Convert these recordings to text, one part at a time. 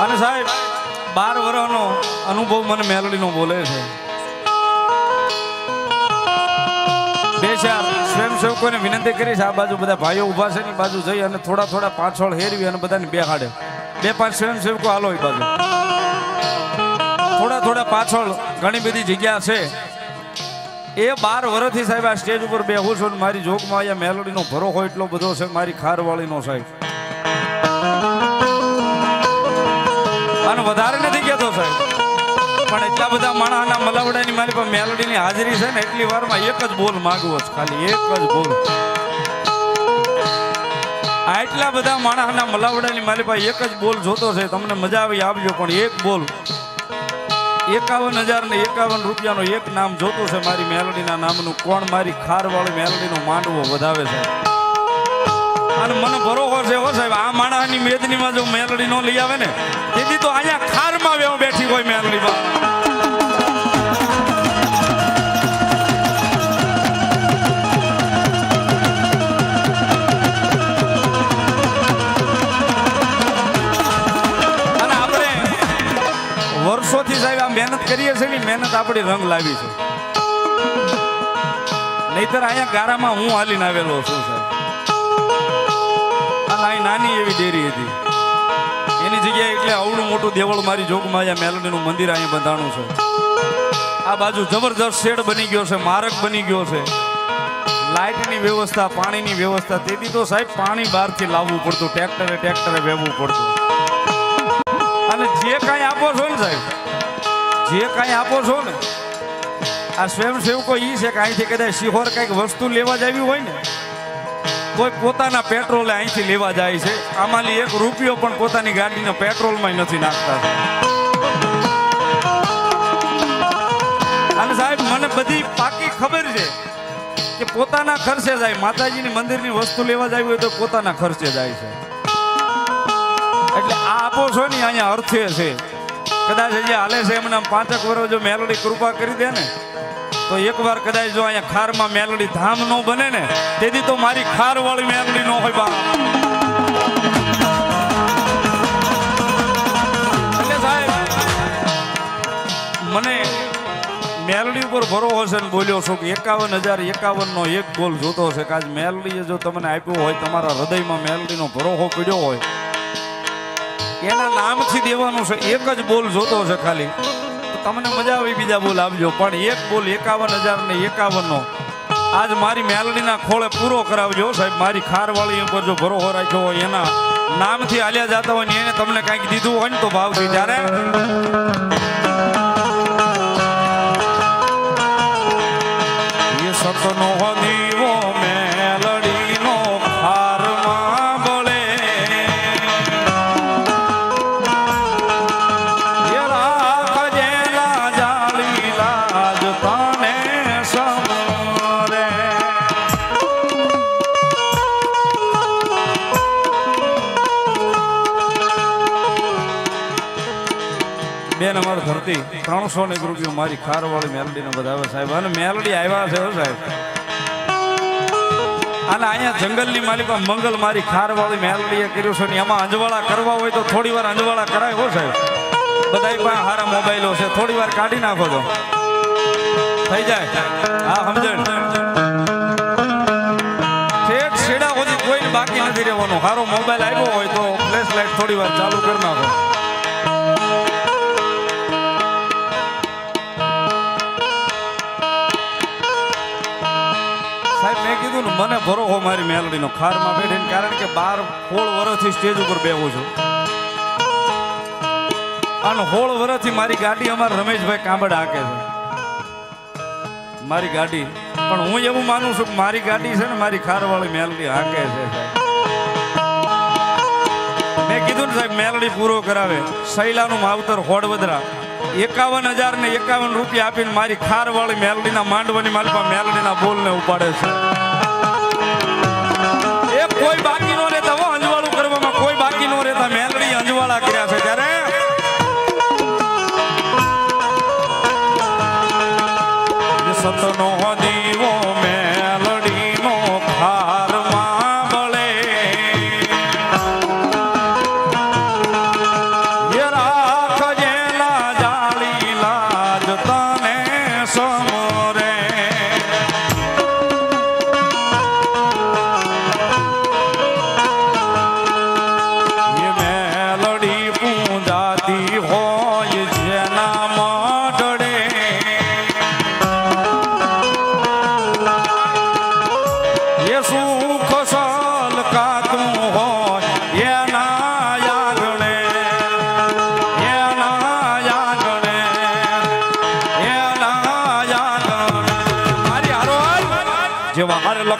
અને સાહેબ 12 વર્ષનો અનુભવ મને મેલોડીનો બોલે છે. બે ચાર સ્વયંસેવકોને વિનંતી કરીશ, આ બાજુ બધા ભાઈઓ ઉભા છે ને બાજુ જઈ અને થોડા પાછળ હેરવી અને બધાને બેહાડે. 2-5 સ્વયંસેવકો હાલો એ બાજુ. થોડા પાછળ ઘણી બધી જગ્યા છે. એ 12 વર્ષથી સાહેબ આ સ્ટેજ ઉપર બેહું છું. મારી જોગમાં અહીંયા મેલોડીનો ભરોસો એટલો બધો છે, મારી ખારવાળીનો સાહેબ. અને વધારે નથી કહેતો સાહેબ, પણ એટલા બધા માણસના મલાવડાની મારી પાસે મેલોડીની હાજરી છે ને, એટલી વારમાં એક જ બોલ માંગવો છે, ખાલી એક જ બોલ. આટલા બધા માણસના મલાવડાની મારી પાસે એક જ બોલ જોતો છે. તમને મજા આવી આવજો, પણ એક બોલ 51,000 ને 51 રૂપિયાનો એક નામ જોતું છે મારી મેલોડીના નામનું. કોણ મારી ખારવાળી મેલોડીનો માંડવો વધાવે છે? અને મને ભરોસો છે હો સાહેબ, આ માણસની મેદનીમાં જો મેલોડી નો લઈ આવે ને, તેથી તો અહીંયા ખારમાં વેવ બેઠી હોય મેલોડીમાં. અને આપણે વર્ષોથી સાહેબ આ મહેનત કરીએ છીએ ને, મહેનત આપણી રંગ લાવી છે. નહીતર અહીંયા ગારામાં હું હાલીને આવેલો છું સાહેબ. અહીં નાની એવી ડેરી હતી, એની જગ્યાએ એટલે આવડું મોટું દેવળ મારી જોગમાં અહીંયા મેલોડીનું મંદિર અહીંયા બંધાણું છે. આ બાજુ જબરદસ્ત શેડ બની ગયો છે, માર્ગ બની ગયો છે, લાઇટની વ્યવસ્થા, પાણીની વ્યવસ્થા. તેથી તો સાહેબ પાણી બહારથી લાવવું પડતું, ટ્રેક્ટરે વહેવું પડતું. અને જે કાંઈ આપો છો ને સાહેબ, જે કાંઈ આપો છો ને, આ સ્વયંસેવકો એ છે કે અહીંથી કદાચ શિહોર કંઈક વસ્તુ લેવા જ આવી હોય ને, કોઈ પોતાના પેટ્રોલે અહીંથી લેવા જાય છે. આમાંથી 1 રૂપિયો પણ પોતાની ગાડીના પેટ્રોલમાં નથી નાખતા. અને સાહેબ મને બધી પાકી ખબર છે કે પોતાના ખર્ચે જાય. માતાજીની મંદિરની વસ્તુ લેવા જાય હોય તો પોતાના ખર્ચે જાય છે. એટલે આ આપો છો ને અહીંયા અર્થે છે. કદાચ જે હાલે છે એમને 5 વર્ષ જો મેલોડી કૃપા કરી દે ને, તો એકવાર કદાચ જો અહીંયા ખારમાં મેલોડી ધામ નો બને ને, તેથી તો મારી ખારવાળી મેલોડી નો હોય બા. એટલે સાહેબ મને મેલોડી ઉપર ભરોસો છે ને બોલ્યો છો કે 51,051 નો એક બોલ જોતો છે. કે આજ મેલોડીએ જો તમને આપ્યો હોય, તમારા હૃદયમાં મેલોડીનો ભરોસો પડ્યો હોય, એના નામથી દેવાનું છે. એક જ બોલ જોતો છે ખાલી. તમને મજા આવી બીજા બોલ આપજો, પણ એક બોલ 51,051 નો આજ મારી મેલોડીના ખોળે પૂરો કરાવજો સાહેબ. મારી ખારવાળી ઉપર જો ભરોસો રાખ્યો હોય, એના નામથી હાલ્યા જતા હોય ને, એને તમને કંઈક દીધું હોય ને તો ભાવથી જ્યારે એ સતનો દીવો મેલોડીનો ખારમાં બળે, બેન અમારી ધરતી 301 રૂપિયા મારી ખારવાળી મેલોડીને વધાવે સાહેબ. અને મેલોડી આવ્યા છે સાહેબ. અને અહીંયા જંગલની માલિકા મંગલ મારી ખારવાળી મેલોડીએ કર્યું છે ને, એમાં અંજવાળા કરવા હોય તો થોડી વાર અંજવાળા કરાય હો સાહેબ. બધા પાસે સારા મોબાઈલો છે, થોડી વાર કાઢી નાખો તો થઈ જાય. હા સમજણ ઠેઠ છેડા સુધી કોઈને બાકી નથી રહેવાનું. સારો મોબાઈલ આવ્યો હોય તો ફ્લેશ લાઈટ થોડી વાર ચાલુ કરી નાખો. સાહેબ મેં કીધું ને, મને ભરોસો મારી મેલોડીનો ખારમાં બેઠીને, કારણ કે 16 વર્ષથી સ્ટેજ ઉપર બેહું છું. અને 16 વર્ષથી મારી ગાડી અમારા રમેશભાઈ કાંબડ હાકે છે, મારી ગાડી. પણ હું એવું માનું છું કે મારી ગાડી છે ને, મારી ખારવાળી મેલોડી હાકે છે સાહેબ. મેં કીધું ને સાહેબ, મેલોડી પૂરો કરાવે. શૈલાનું માવતર હોડવદરા 51,051 રૂપિયા આપીને મારી ખારવાળી મેલોડીના માંડવાની માલપા મેલોડીના બોલને ઉપાડે છે. એ કોઈ બાકી નો રહેતા હો, અંજવાળું કરવામાં કોઈ બાકી નો રહેતા. મેલોડી અંજવાળા કર્યા છે ત્યારે સતનો દીવો મેલોડીનો ખારમાં બળે,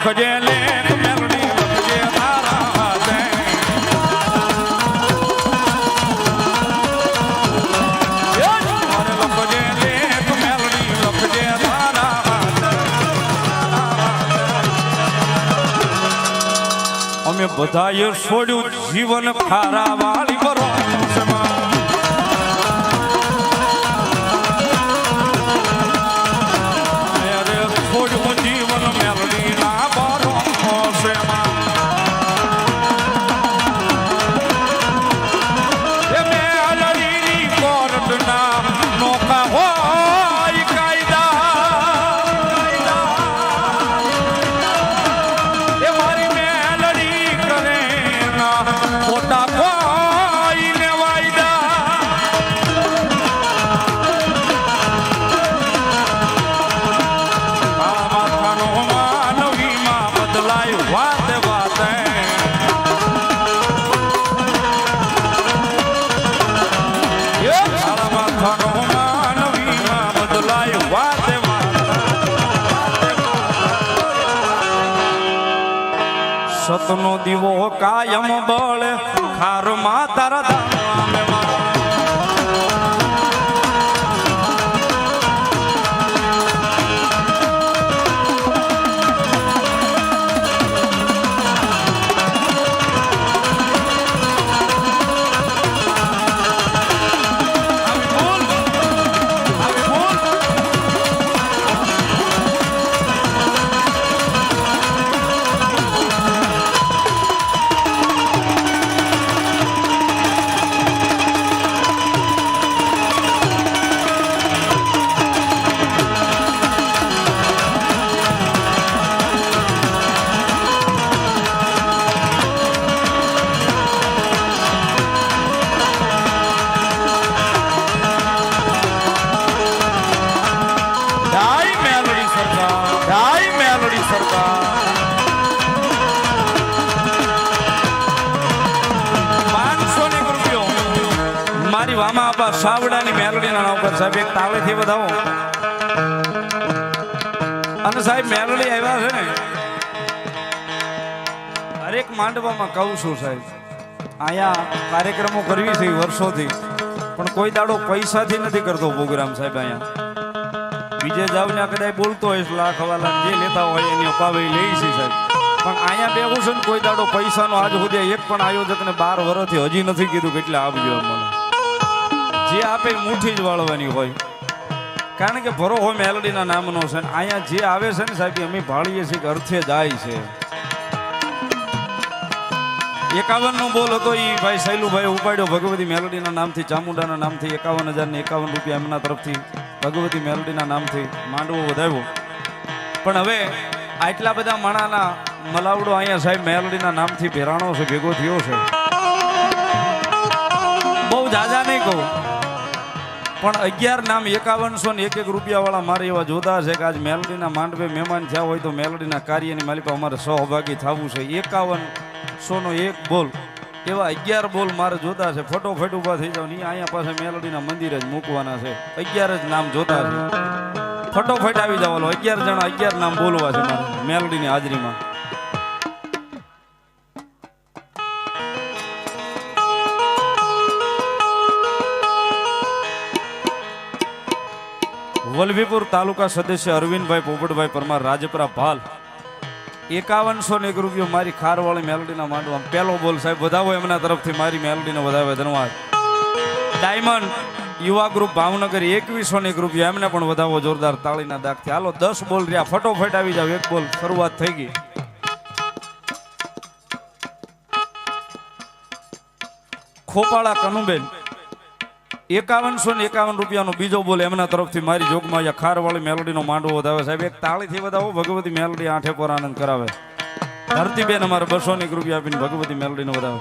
લખજે લેખ મેલડી લખજે તારા હાથે લખજે લેખ મેલડી લખજે તારા હાથે અમે બધાએ છોડ્યું જીવન ખારા વાળી બરો સતનો દીવો કાયમ બળે ખારમાં તારા ધામમાં મારી વામા આપા સાવડાની મેલડીના નામ પર સાહેબ એક તાળીથી વધાવો. અને સાહેબ મેલડી આવ્યા છે ને હરેક માંડવામાં કહું છું સાહેબ, અહીંયા કાર્યક્રમો કરવી છે વર્ષોથી, પણ કોઈ દાડો પૈસાથી નથી કરતો પ્રોગ્રામ સાહેબ. અહીંયા બીજે જાવને કદાચ બોલતો હોય લાખ વાલા જે લેતા હોય એની અપાવે લે છે સાહેબ, પણ અહીંયા બેવું છે ને કોઈ દાડો પૈસાનો આજ સુધી એક પણ આયોજકને 12 વર્ષથી હજી નથી કીધું કેટલે આપજો મને. જે આપે મુઠ્ઠી જ વાળવાની હોય, કારણ કે ભરો હોય મેલડીના નામનો છે. અહીંયા જે આવે છે ને સાહેબ અમે ભાળીએ છીએ કે અર્થે જાય છે. 51 નો બોલ હતો એ ભાઈ શૈલુભાઈ ઉપાડ્યો ભગવતી મેલડીના નામથી, ચામુંડાના નામથી 51,051 રૂપિયા એમના તરફથી ભગવતી મેલડીના નામથી માંડવો વધાવ્યો. પણ હવે આટલા બધા માણાના મલાવડો અહીંયા સાહેબ મેલડીના નામથી ભેરાણો છે, ભેગો થયો છે. બહુ જાજા નહીં કહું, પણ 11 નામ 5101 રૂપિયા વાળા મારે એવા જોતા છે કે આજ મેલડીના માંડવે મહેમાન થયા હોય તો મેલડીના કાર્યની માલિકા અમારે સહભાગી થવું છે. 5101 બોલ એવા 11 બોલ મારે જોતા છે. ફટોફટ ઉભા થઈ જાવ નહીં, અહીંયા પાસે મેલડીના મંદિર જ મૂકવાના છે. 11 જ નામ જોતા છે, ફટોફટ આવી જવાનો. 11 જણા 11 નામ બોલવા છે મારે મેલડીની હાજરીમાં. વલભીપુર તાલુકા સદસ્ય અરવિંદભાઈ પોપટભાઈ પરમાર રાજપરા ભાલ 5101 રૂપિયો મારી ખારવાળી મેલડીના માંડવા. પહેલો બોલ સાહેબ વધાવો એમના તરફથી મારી મેલડીને વધાવે ધન્યવાદ. ડાયમંડ યુવા ગ્રુપ ભાવનગર 2101 રૂપિયા એમને પણ વધાવો જોરદાર તાળીના દાગથી. હાલો 10 બોલ રહ્યા, ફટોફટ આવી જાવ. એક બોલ શરૂઆત થઈ ગઈ. ખોપાળા કનુબેન 5151 રૂપિયાનો બીજો બોલ એમના તરફથી મારી જોગમાં ખારવાળી મેલડીનો માંડવો વધાવે સાહેબ. એક તાળીથી વધાવો, ભગવતી મેલડી આઠે પર આનંદ કરાવે. ધરતીબેન અમારે 201 રૂપિયા આપીને ભગવતી મેલડીનો વધાવે.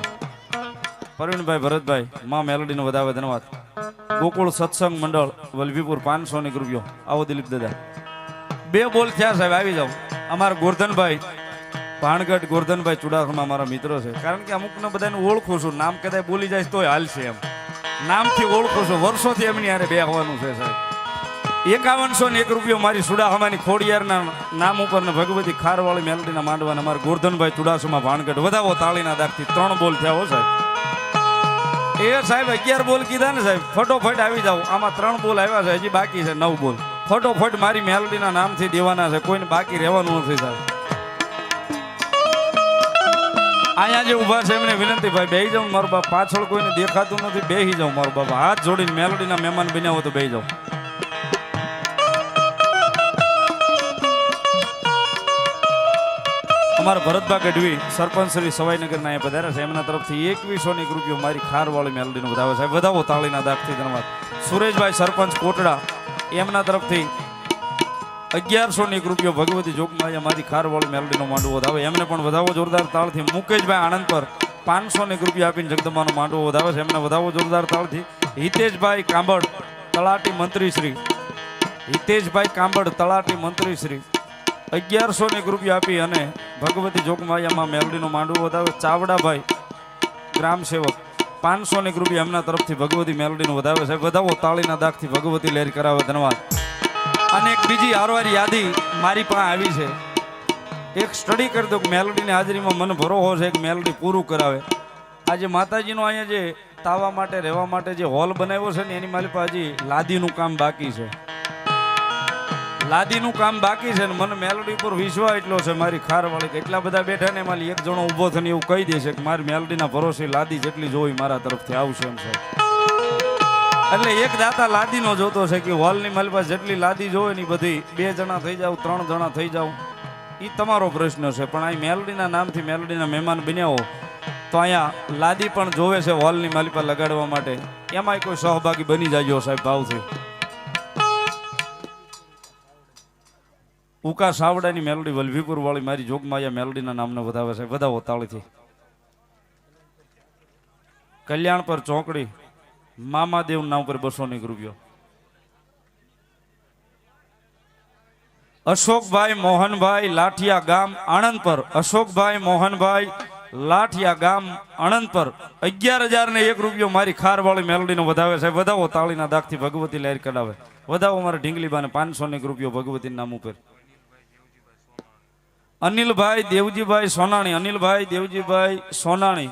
પ્રવીણભાઈ ભરતભાઈ માં મેલડીનો વધાવે ધન્યવાદ. ગોકુળ સત્સંગ મંડળ વલભીપુર 501 રૂપિયો. આવો દિલીપ દાદા. 2 બોલ થયા સાહેબ, આવી જાઓ. અમારા ગોરધનભાઈ ભાણગઢ, ગોરધનભાઈ ચુડાસમા મારા મિત્રો છે, કારણ કે અમુકને બધાને ઓળખું છું. નામ કદાચ બોલી જાય તોય હાલશે, એમ નામથી ઓળખું છું. વર્ષોથી એમની હારે બેહવાનું છે સાહેબ. ₹51 મારી સુડાહમાની ખોડિયારના નામ ઉપર ને ભગવતી ખારવાળી મેલડીના માંડવાના મારા ગોરધનભાઈ ચુડાસમા ભાણગઢ વધાવો તાળીના દાખથી 3 બોલ થયા હો સાહેબ. એ સાહેબ 11 બોલ કીધા ને સાહેબ, ફટોફટ આવી જાવ. આમાં 3 બોલ આવ્યા છે, હજી બાકી છે 9 બોલ. ફટોફટ મારી મેલડીના નામથી દેવાના છે, કોઈને બાકી રહેવાનું નથી સાહેબ. અહીંયા જે ઊભા છે એમને વિનંતી, ભાઈ બેહી જાવ મારો બાપ, પાછળ કોઈને દેખાતું નથી, બેહી જાવ મારો બાપ. હાથ જોડીને મેલડીના મહેમાન બન્યા હો તો બેહી જાવ. અમારા ભરતભા ગઢવી સરપંચ શ્રી સવાઈનગરના અહીંયા પધાર્યા છે, એમના તરફથી ₹2100 મારી ખારવાળી મેલડીનો વધાવે સાહેબ, વધાવો તાળીના દાખથી ધન્યવાદ. સુરેશભાઈ સરપંચ કોટડા એમના તરફથી ₹1100 ભગવતી જોગમાયા મારી ખારવાળી મેલડીનો માંડવો વધાવે, એમને પણ વધાવો જોરદાર તાળથી. મુકેશભાઈ આણંદ પર ₹500 આપીને જગદંબાનો માંડવો વધાવે છે, એમને વધાવો જોરદાર તાળથી. હિતેશભાઈ કાંબળ તલાટી મંત્રી શ્રી, હિતેશભાઈ કાંબળ તલાટી મંત્રી શ્રી ₹1100 આપી અને ભગવતી જોગમાયામાં મેલડીનો માંડવો વધાવે. ચાવડાભાઈ ગ્રામ સેવક ₹500 એમના તરફથી ભગવતી મેલડીનો વધાવે છે, વધાવો તાળીના દાખથી ભગવતી લહેર કરાવે ધન્યવાદ. અને એક બીજી હારવારી યાદી મારી પાસે આવી છે, એક સ્ટડી કરી દો. મેલડીની હાજરીમાં મને ભરોસો છે કે મેલડી પૂરું કરાવે. આજે માતાજીનો અહીંયા જે તાવા માટે રહેવા માટે જે હોલ બનાવ્યો છે ને એની મારી પાસે હજી લાદીનું કામ બાકી છે, લાદીનું કામ બાકી છે ને મને મેલડી પર વિશ્વાસ એટલો છે મારી ખારવાળી, એટલા બધા બેઠા ને એમાં એક જણો ઊભો થઈને એવું કહી દેશે કે મારી મેલડીના ભરોસે લાદી જેટલી જોઈ મારા તરફથી આવશે એમ છે. એટલે એક દાતા લાદીનો જોતો છે કે હોલની મારી પાસે જેટલી લાદી જોવે ને બધી 2 જણા થઈ જાવ, 3 જણા થઈ જાવ, એ તમારો પ્રશ્ન છે. પણ અહીં મેલડીના નામથી મેલડીના મહેમાન બન્યા હો તો અહીંયા લાદી પણ જોવે છે હોલની મારી પાસે લગાડવા માટે, એમાંય કોઈ સહભાગી બની જાજો સાહેબ ભાવથી. ઉકા સાવડાની મેલડી વલભીપુર વાળી મારી જોગમાયા મેલડીના નામને વધાવે છે, વધાવો તાળીથી. કલ્યાણ પર ચોકડી મામાદેવ નામ પર ₹200. અશોકભાઈ મોહનભાઈ લાઠિયા ગામ આણંદ પર, અશોકભાઈ મોહનભાઈ લાઠિયા ગામ આણંદ પર ₹11,001 મારી ખારવાળી મેલડીનો વધાવે છે, વધાવો તાળીના દાખથી ભગવતી લહેર કઢાવે. વધાવો મારા ઢીંગલીબાને ₹500 ભગવતી નામ ઉપર. અનિલભાઈ દેવજીભાઈ સોનાણી, અનિલભાઈ દેવજીભાઈ સોનાણી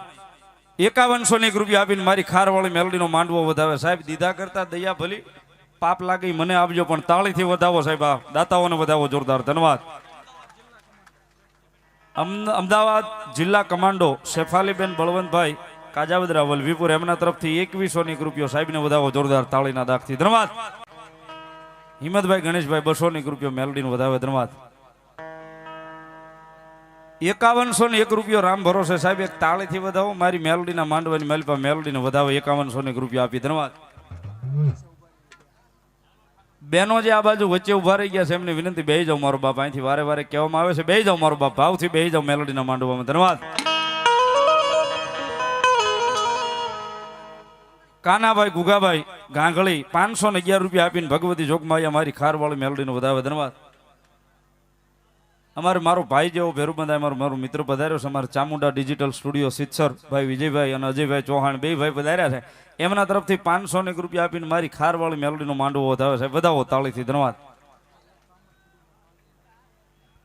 ₹5100 આપીને મારી ખારવાળી મેલડીનો માંડવો વધાવે સાહેબ. દીધા કરતા દયા ભલી, પાપ લાગી મને આપજો પણ તાળીથી વધાવો સાહેબ. આ દાતાઓને વધાવો જોરદાર ધન્યવાદ. અમદાવાદ જિલ્લા કમાન્ડો શેફાલીબેન બળવંતભાઈ કાજાવદરા વલભીપુર એમના તરફથી ₹2100 સાહેબને વધાવો જોરદાર તાળીના દાખથી ધન્યવાદ. હિંમતભાઈ ગણેશભાઈ ₹200 મેલડીનો વધાવે ધન્યવાદ. ₹5101 રામ ભરોસે સાહેબ, એક તાળીથી વધાવો મારી મેલડીના માંડવાની માલપા મેલડીને વધાવો ₹5100 આપી ધન્યવાદ. બેનો જે આ બાજુ વચ્ચે ઉભા રહી ગયા છે એમને વિનંતી, બેહી જાવ મારો બાપ, અહીંથી વારે વારે કહેવામાં આવે છે બેહી જાવ મારો બાપ, ભાવથી બેહી જાવ મેલડીના માંડવામાં ધન્યવાદ. કાનાભાઈ ગુગાભાઈ ગાંગળી ₹511 આપીને ભગવતી જોગમાયા મારી ખારવાળી મેલડીનો વધાવે ધન્યવાદ. અમારે મારો ભાઈ જેવો ભેરું બંધાય, મારો મિત્ર પધાર્યો છે, અમારે ચામુંડા ડિજિટલ સ્ટુડિયો સિત્સર ભાઈ વિજયભાઈ અને અજયભાઈ ચૌહાણ બે ભાઈ પધાર્યા છે, એમના તરફથી ₹500 આપીને મારી ખારવાળી મેલડીનો માંડવો વધાવે છે, વધાવો તાળીથી ધન્યવાદ.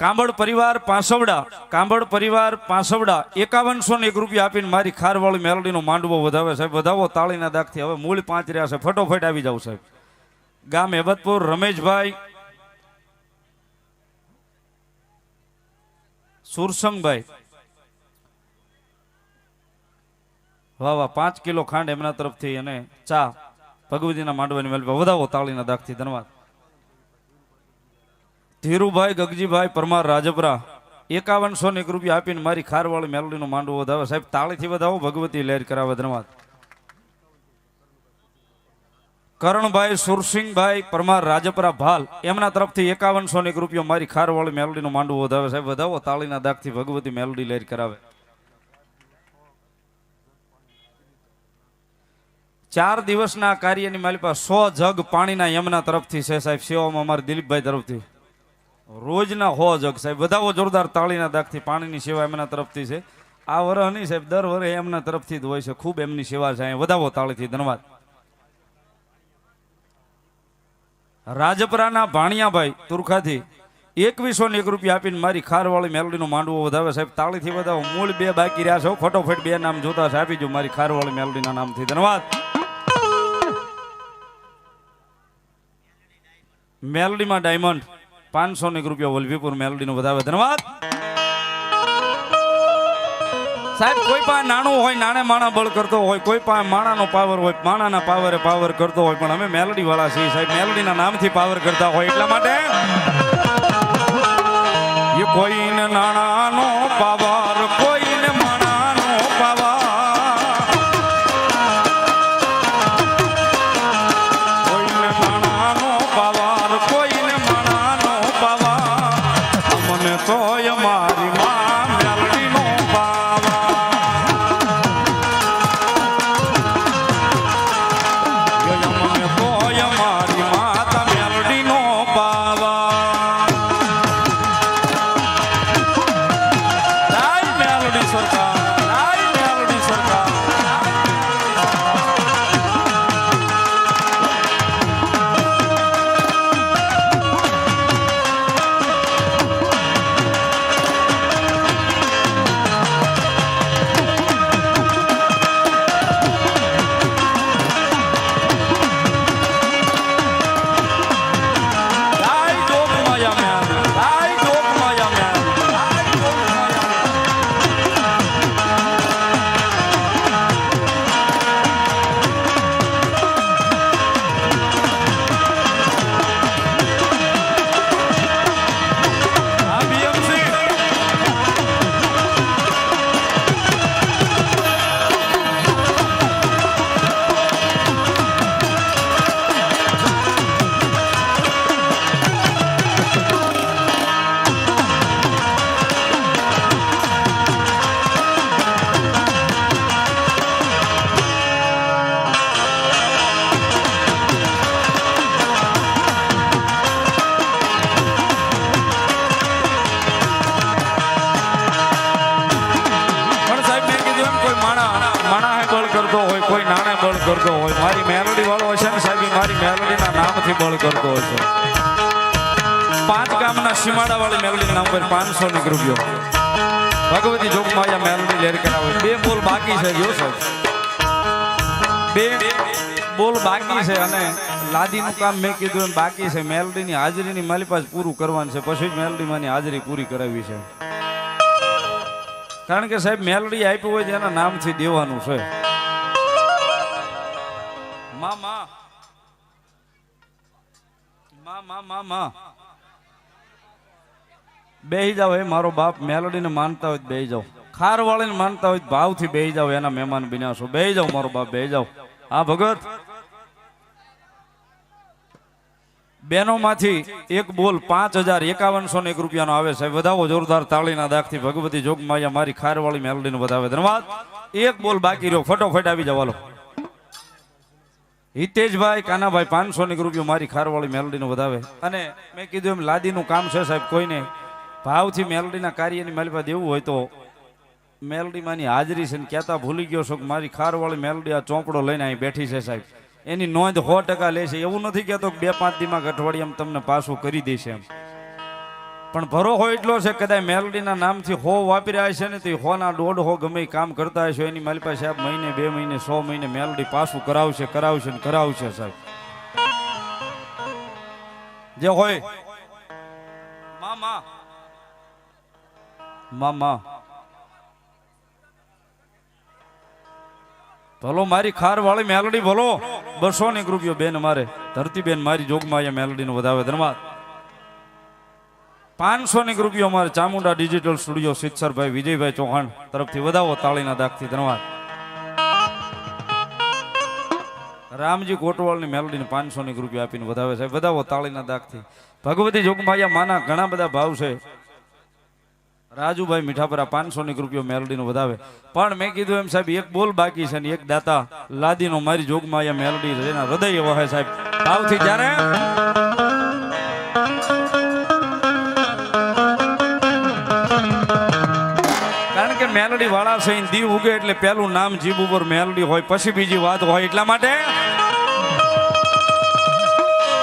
કાંબળ પરિવાર પાંસવડા, કાંબળ પરિવાર પાંસવડા ₹5101 આપીને મારી ખારવાળી મેલડીનો માંડવો વધાવે સાહેબ, વધાવો તાળીના દાખથી. હવે મૂળ 5 રહ્યા છે, ફટોફટ આવી જાવ સાહેબ. ગામ હેબતપુર રમેશભાઈ સુરસંગભાઈ વાહ વાહ, 5 કિલો ખાંડ એમના તરફથી અને ચા ભગવતીના માંડવાની મેલપા વધાવો તાળીના દાખથી ધન્યવાદ. ધીરુભાઈ ગગજીભાઈ પરમાર રાજપરા ₹5101 આપીને મારી ખારવાળી મેલડીનો માંડવો વધાવે સાહેબ, તાળીથી વધાવો ભગવતી લહેર કરાવે ધન્યવાદ. કરણભાઈ સુરસિંહભાઈ પરમાર રાજપરા ભાલ એમના તરફથી ₹5101 મારી ખારવાળી મેલડીનો માંડવો વધાવે સાહેબ, વધાવો તાળીના દાખથી ભગવતી મેલડી લહેર કરાવે. 4 દિવસના કાર્યની મારી પાસે 100 જગ પાણીના એમના તરફથી છે સાહેબ, સેવામાં અમારા દિલીપભાઈ તરફથી રોજના 100 જગ સાહેબ, વધાવો જોરદાર તાળીના દાખથી. પાણીની સેવા એમના તરફથી છે, આ વર્ષ નહીં સાહેબ, દર વર્ષે એમના તરફથી જ હોય છે, ખૂબ એમની સેવા છે, વધાવો તાળીથી ધન્યવાદ. રાજપરાના ભાણિયાભાઈ તુરખાથી 2101 રૂપિયા આપીને મારી ખારવાળી મેલડીનો માંડવો વધાવે સાહેબ. તાળીથી વધાવો. મૂળ 2 બાકી રહ્યા છો, ફટોફટ 2 નામ જોતા છે, આપી જો મારી ખારવાળી મેલડીના નામથી. ધન્યવાદ. મેલડીમાં ડાયમંડ 501 રૂપિયા વલભીપુર મેલડીનો વધાવે. ધન્યવાદ સાહેબ. કોઈ પાસે નાણું હોય, નાણે માણા બળ કરતો હોય, કોઈ પાસે માણાનો પાવર હોય, માણાના પાવરે પાવર કરતો હોય, પણ અમે મેલડી વાળા છીએ સાહેબ. મેલડીના નામથી પાવર કરતા હોય એટલા માટે એ કોઈને નાણાનો પાવર, કોઈને માણાનો પાવર, કોઈને નાણાનો પાવર, કોઈને માણાનો પાવર, મને તો મારી માં મેલડીનો કરતો હોય, મારી મેલડી વાળો હશે ને સાહેબ, મારી મેલડીના નામથી બળ કરતો હશે. 5 ગામના સીમાડા વાળી મેલડીના નામ પર 501 રૂપિયો. ભગવતી જોગમાયા મેલડી લેર કરાવે. 2 બોલ બાકી છે જો સાહેબ, 2 બોલ બાકી છે અને લાદીનું કામ મેં કીધું એમ બાકી છે. મેલડીની હાજરીની મારી પાસે પૂરું કરવાનું છે, પછી જ મેલડીમાંની હાજરી પૂરી કરાવી છે. કારણ કે સાહેબ મેલડી આપ્યું હોય એના નામથી દેવાનું છે. બેહી જાવ. એ મારો બાપ મેલડીને માનતા હોય બેહી જાવ, ખારવાળીને માનતા હોય ભાવથી બેહી જાવ, એના મહેમાન બન્યા છો. બેહી જાવ મારો બાપ, બેહી જાવ. હા ભગત, બેનો માંથી 1 બોલ 5151 રૂપિયાનો આવે સાહેબ. વધાવો જોરદાર તાળીના દાખથી. ભગવતી જોગમાયા મારી ખારવાળી મેલડીને વધાવે. ધન્યવાદ. 1 બોલ બાકી રહ્યો, ફટોફટ આવી જવાલો. હિતેશભાઈ કાનાભાઈ 501 રૂપિયા મારી ખારવાળી મેલડીને વધાવે. અને મેં કીધું એમ લાદીનું કામ છે સાહેબ. કોઈને ભાવથી મેલડીના કાર્યની મારી પાસે દેવું હોય તો મેલડીમાંની હાજરી છે ને કહેતા ભૂલી ગયો છો કે મારી ખારવાળી મેલડી આ ચોપડો લઈને અહીં બેઠી છે સાહેબ. એની નોંધ 100% લે છે. એવું નથી કહેતો કે 2-5 દીમાં અઠવાડિયામાં તમને પાછું કરી દેશે એમ, પણ ભરો હોય એટલો છે. કદાચ મેલડીના નામથી 100 વાપર્યા છે ને તો 100 ગમે કામ કરતા હશો. એની મારી પાસે સાહેબ મહિને 2 મહિને 100 મહિને મેલડી પાછું કરાવશે ને કરાવશે સાહેબ. જે હોય મામા ભલો મારી ખારવાળી મેલડી ભલો. 201 રૂપિયો બેન મારે ધરતીબેન મારી જોગમાયા મેલડીને વધાવે. ધન્યવાદ. 501 રૂપિયો મારે ચામુંડા ડિજિટલ સ્ટુડિયો સિત્સરભાઈ વિજયભાઈ ચૌહાણ તરફથી વધાવો તાળીના દાખથી. ધન્યવાદ. રામજી કોટવાલની મેલડીને 501 રૂપિયા આપીને વધાવે સાહેબ. વધાવો તાળીના દાખથી. ભગવતી જોગમાયા માના ઘણા બધા ભાવ છે. રાજુભાઈ મીઠાપરા 501 રૂપિયો મેલડીનો વધાવે. પણ મેં કીધું એમ સાહેબ 1 બોલ બાકી છે ને 1 દાતા લાદીનો મારી જોગમાયા મેલડી એના હૃદય વહે સાહેબ ભાવથી. જ્યારે કારણ કે મેલડી વાળા છે, દીવ ઉગે એટલે પેલું નામ જીભ ઉપર મેલડી હોય, પછી બીજી વાત હોય. એટલા માટે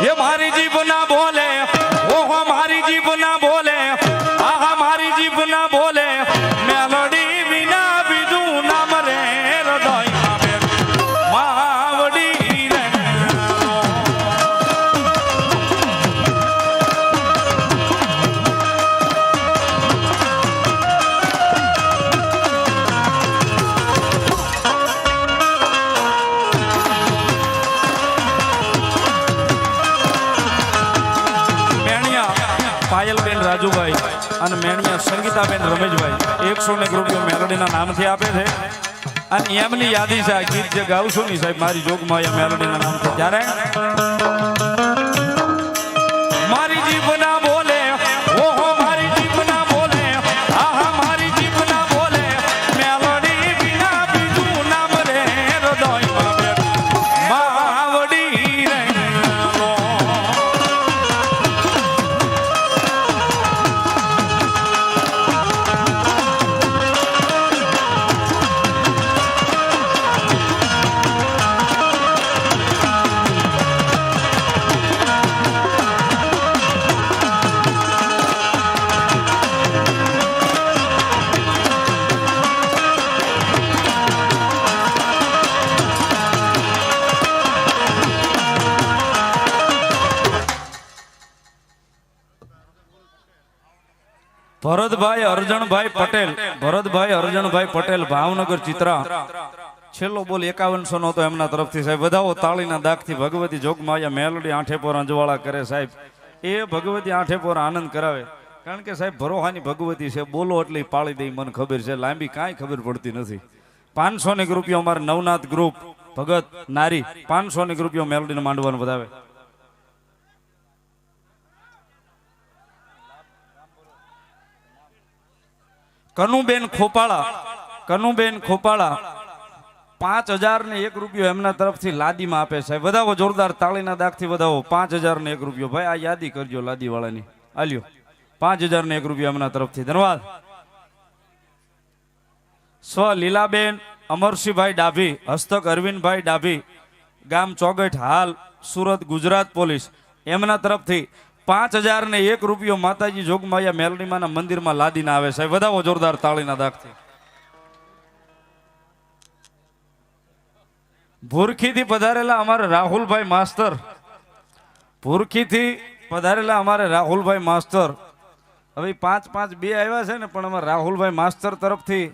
ये मारी जीभ ना बोले ओहो मारी जीभ ना बोले आहा मारी जीभ ना बोले मेलोडी बिना बीजू नाम रे हृदय मावड़ी रे પાયલબેન રાજુભાઈ અને મેણિયા સંગીતાબેન રમેશભાઈ 101 રૂપિયા મેલોડીના નામથી આપે છે અને એમની યાદી છે આ ગીત જે ગાઉં છું ને સાહેબ મારી જોગમાં મેલોડીના નામથી ત્યારે મારી જીભ ના બોલે ઓહો મારી જીભ ના બોલે આહા મારી જીભ ના બોલે મેલોડી વિના બીજું નામ રે હૃદયમાં માવડી રે ભરતભાઈ અર્જણભાઈ પટેલ ભરતભાઈ અર્જણભાઈ પટેલ ભાવનગર ચિત્રા છેલ્લો બોલ 5100 નો તો એમના તરફથી સાહેબ વધાવો તાળીના દાગથી ભગવતી જોગમાયા મેલોડી આઠે પોર અંજવાળા કરે સાહેબ એ ભગવતી આઠે પોર આનંદ કરાવે કારણ કે સાહેબ ભરોહાની ભગવતી છે બોલો એટલે પાળી દઈ મને ખબર છે લાંબી કાંઈ ખબર પડતી નથી 500 રૂપિયા અમારે નવનાથ ગ્રુપ ભગત નારી 500 રૂપિયા મેલોડીને માંડવાનું વધાવે કનુબેન ખોપાળા 5001 રૂપિયો એમના તરફથી લાદીમાં આપે છે વધાવો જોરદાર તાળીના દાગથી વધાવો 5001 રૂપિયો ભાઈ આ યાદી કરજો લાદી વાળાની આલ્યો 5001 રૂપિયો એમના તરફથી ધન્યવાદ સ્વ લીલાબેન અમરસિંહભાઈ ડાભી હસ્તક અરવિંદભાઈ ડાભી ગામ ચોગઠ હાલ સુરત ગુજરાત પોલીસ એમના તરફથી 5001 રૂપિયો માતાજી જોગમાયા મેલડીમાના મંદિરમાં લાદીને આવે છે વધાવો જોરદાર તાળીના દાગથી ભૂરખીથી પધારેલા અમારે રાહુલભાઈ માસ્તર હવે 552 આવ્યા છે ને પણ અમારે રાહુલભાઈ માસ્તર તરફથી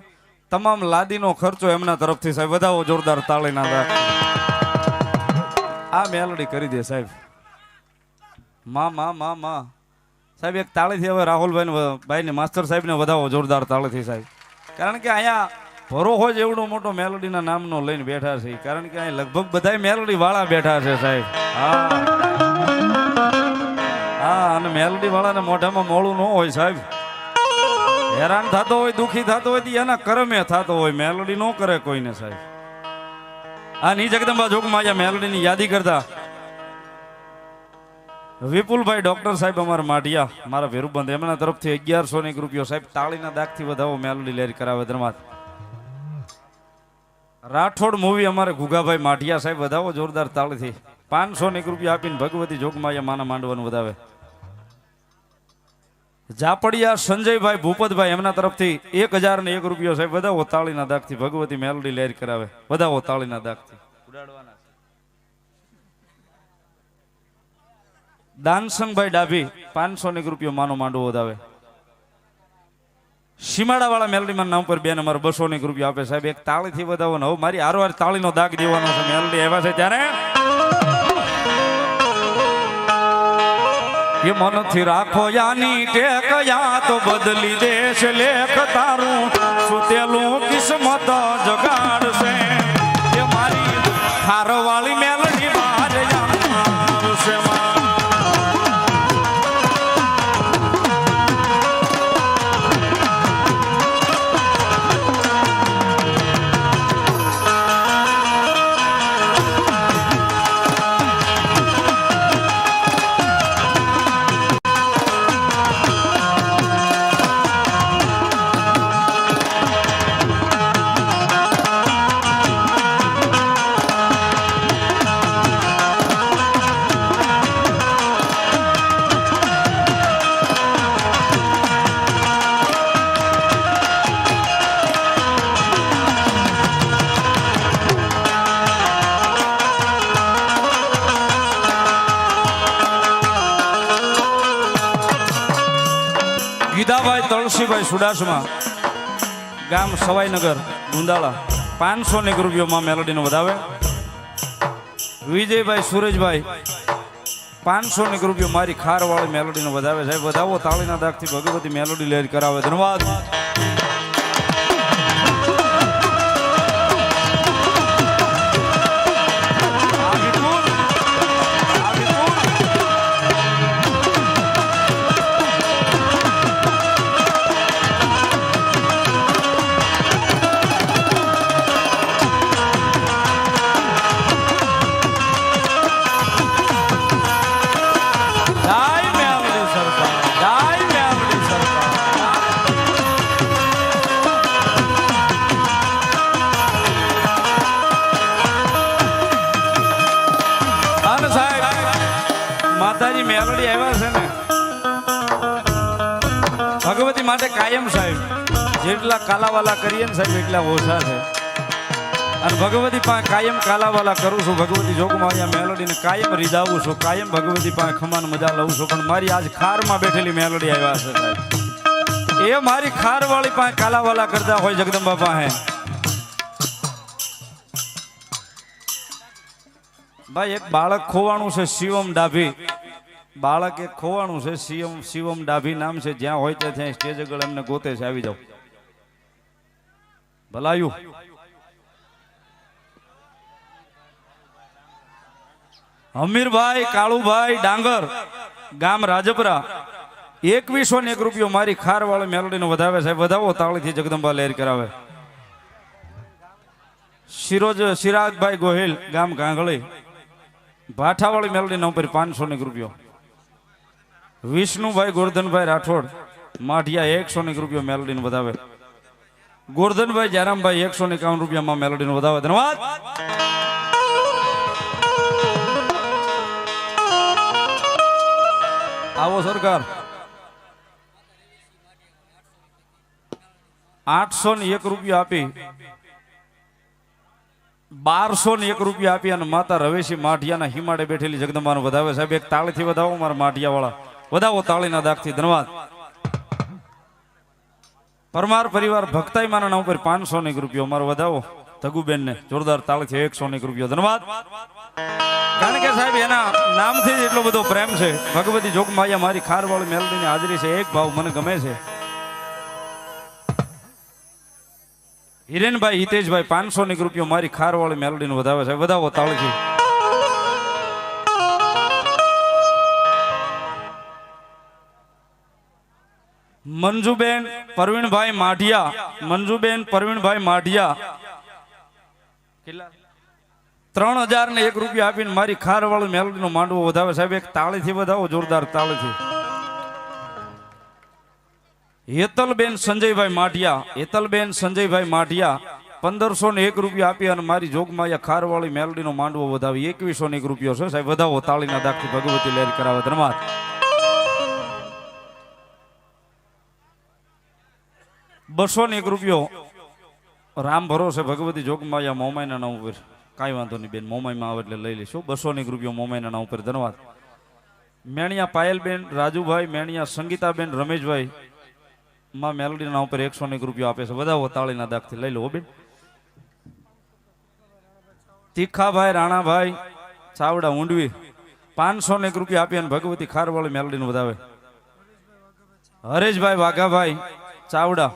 તમામ લાદીનો ખર્ચો એમના તરફથી સાહેબ વધાવો જોરદાર તાળીના દાગ આ મેલડી કરી દે સાહેબ માં સાહેબ એક તાળીથી હવે રાહુલભાઈ માસ્તર સાહેબ ને વધાવો જોરદાર તાળીથી સાહેબ કારણ કે અહીંયા ભરોહો જ એવડો મોટો મેલોડીના નામનો લઈને બેઠા છે કારણ કે અહીં લગભગ બધા મેલોડી વાળા બેઠા છે સાહેબ હા અને મેલોડી વાળાને મોઢામાં મોળું ન હોય સાહેબ હેરાન થતો હોય દુખી થતો હોય એના કરમે થતો હોય મેલોડી ન કરે કોઈને સાહેબ આ ની જગદંબા જોગમાયા મેલોડીની યાદી કરતા વિપુલભાઈ ડોક્ટર સાહેબ અમારા માઢિયા મારા ભેરુબંધ એમના તરફથી 1101 રૂપિયો સાહેબ તાળીના દાગથી વધાવો મેલોડી લેર કરાવે ધન્યવાદ રાઠોડ મૂવી અમારે ગુગાભાઈ માઢિયા સાહેબ વધાવો જોરદાર તાળીથી 501 રૂપિયા આપીને ભગવતી જોગમાયા માના માંડવાનું વધાવે જાપડિયા સંજયભાઈ ભૂપતભાઈ એમના તરફથી 1001 રૂપિયો સાહેબ વધાવો તાળીના દાગથી ભગવતી મેલોડી લેર કરાવે વધાવો તાળીના દાગથી ઉડાડવાના દાનસંગભાઈ ડાભી 501 રૂપિયો માનો માંડવો વધાવે સીમાડા વાળા મેલડીમાં નામ પર 2 નંબર 201 રૂપિયા આપે સાહેબ એક તાળીથી વધાવો ને હવે મારી હારવાર તાળીનો દાગ દેવાનો છે મેલડી આવ્યા છે ત્યારે એ મનથી રાખો યાની ટેક યા તો બદલી દેશ લેખ તારું સુતેલું કિસ્મત જગાડશે એ મારી હારવાળી મેલડી મારે આવશે વિધાભાઈ તળસીભાઈ સુડાસમા ગામ સવાઈનગર ગુંદાળા 500 રૂપિયોમાં મેલોડીનો વધાવે. વિજયભાઈ સુરેશભાઈ 500 રૂપિયો મારી ખારવાળી મેલોડીનો વધાવે. સાહેબ વધાવો તાળીના દાગથી ભગવતી મેલોડી લહેર કરાવે. ધન્યવાદ. માતાજી મેલડી આવ્યા છે ને ભગવતી માટે કાયમ સાહેબ જેટલા કાલાવાલા કરીએ ને સાહેબ એટલા ઓછા છે. અને ભગવતી પાસે કાયમ કાલાવાલા કરું છું. ભગવતી જોગમાં અહીંયા મેલોડીને કાયમ રીઝાવું છું. કાયમ ભગવતી પાસે ખમાન મજા લઉં છું. પણ મારી આજ ખારમાં બેઠેલી મેલોડી આવ્યા છે સાહેબ. એ મારી ખારવાળી પાસે કાલાવાલા કરતા હોય જગદંબા પાસે. ભાઈ એક બાળક ખોવાનું છે શિવમ ડાભી. બાળક એક ખોવાનું છે શિવમ ડાભી નામ છે. જ્યાં હોય ત્યાં સ્ટેજ આગળ એમને ગોતે છે. આવી જાઓ ભલાયું. હમીરભાઈ કાળુભાઈ ડાંગર ગામ રાજપરા 2101 રૂપિયો મારી ખારવાળી મેલોડીનો વધાવે. સાહેબ વધાવો તાળીથી જગદંબા લહેર કરાવે. સિરાજભાઈ ગોહિલ ગામ ગાંગળી ભાઠાવાળી મેલોડીના ઉપર 500 રૂપિયો. વિષ્ણુભાઈ ગોરધનભાઈ રાઠોડ માઢિયા 101 રૂપિયો મેલોડીનો વધાવે. ગોરધનભાઈ જયરામભાઈ 151 રૂપિયામાં મેલોડીનો વધાવે. ધન્યવાદ. આવો સરકાર 801 રૂપિયા આપી 1201 રૂપિયા આપી અને માતા રવેશી માઢિયાના હિમાડે બેઠેલી જગદંબાનો વધાવે. સાહેબ એક તાળીથી વધાવો મારા માઢિયા વાળા. વધાવો તાળીના દાગથી. ધન્યવાદ. પરમાર પરિવાર ભક્તાઈ માના નામ ઉપર 501 રૂપિયો મારો વધાવો. તગુબેન ને જોરદાર તાળીથી 101 રૂપિયો. ધન્યવાદ. કારણ કે સાહેબ એના નામથી જ એટલો બધો પ્રેમ છે. ભગવતી જોગમાયા મારી ખારવાળી મેલડીની હાજરી છે. એક ભાવ મને ગમે છે. હિરેનભાઈ હિતેશભાઈ 501 રૂપિયો મારી ખારવાળી મેલોડીનો વધાવે છે. વધાવો તાળીથી. મંજુબેન પરવીણભાઈ માઢિયા કેટલા 3001 રૂપિયા આપીને મારી ખારવાળી મેલોડીનો માંડવો વધાવે. સાહેબ એક તાળીથી વધાવો. જોરદાર તાળીથી. હેતલબેન સંજયભાઈ માઢિયા 1501 રૂપિયા આપી અને મારી જોગમાયા ખારવાળી મેલોડીનો માંડવો વધાવી. 2101 રૂપિયો છે. સાહેબ વધાવો તાળીના દાગથી ભગવતી લહેર કરાવે. ધન્યવાદ. $201 રૂપિયો રામ ભરોસે ભગવતી જોગમાયા મોમાઈના નામ ઉપર. કાંઈ વાંધો નહીં બેન, મોમાઈમાં આવે એટલે લઈ લઈશું. 201 રૂપિયો મોમાઈના નામ ઉપર. ધન્યવાદ. મેણિયા પાયલબેન રાજુભાઈ, મેણિયા સંગીતાબેન રમેશભાઈ માં મેલોડીના નામ ઉપર 101 રૂપિયો આપે છે. વધાવો તાળીના દાગથી લઈ લો બેન. તીખાભાઈ રાણાભાઈ ચાવડા ઊંડવી 501 રૂપિયા આપી અને ભગવતી ખારવાળી મેલોડીને વધાવે. હરેશભાઈ વાઘાભાઈ ચાવડા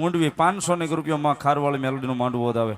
ઊંડવી 501 રૂપિયામાં ખારવાળી મેલોડીનો માંડવો વધાવે.